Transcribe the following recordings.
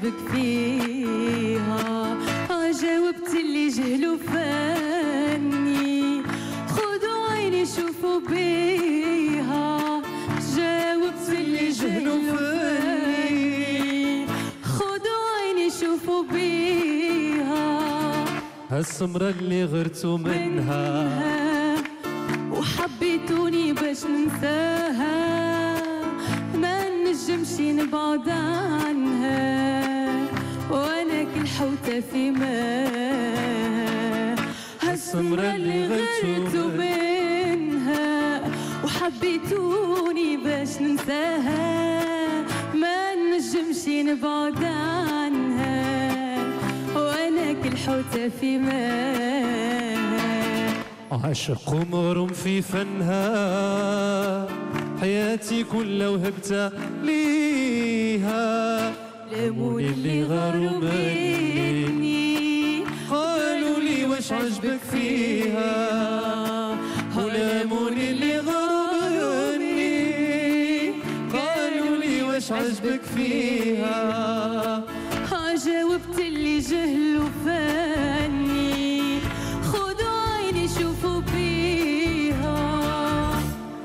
عجبك فيها. جاوبت اللي جهلوا فاني، خدوا عيني شوفوا بيها. جاوبت اللي جهلوا فاني، خدوا عيني شوفوا بيها. هالسمرة اللي غرتوا منها وحبيتوني باش ننساها، ما نجمش نبعد عنها وانا كل حوته في ماها. هالسمرة اللي غرتوا منها وحبيتوني باش ننساها، ما نجمش نبعد عنها وانا كل حوته في ماها. عاشق ومغروم في فنها، حياتي كلها وهبتها ليها. لاموني اللي غاروا مني، قالوا لي واش عجبك فيها. ولاموني اللي غاروا مني، قالوا لي واش عجبك فيها. جاوبت اللي جهلوا فاني، خدوا عيني شوفوا بيها.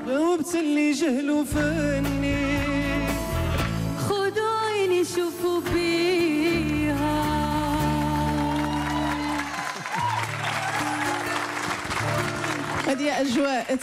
جاوبت اللي جهلوا فاني، خدوا عيني شوفوا بيها. هذه أجواء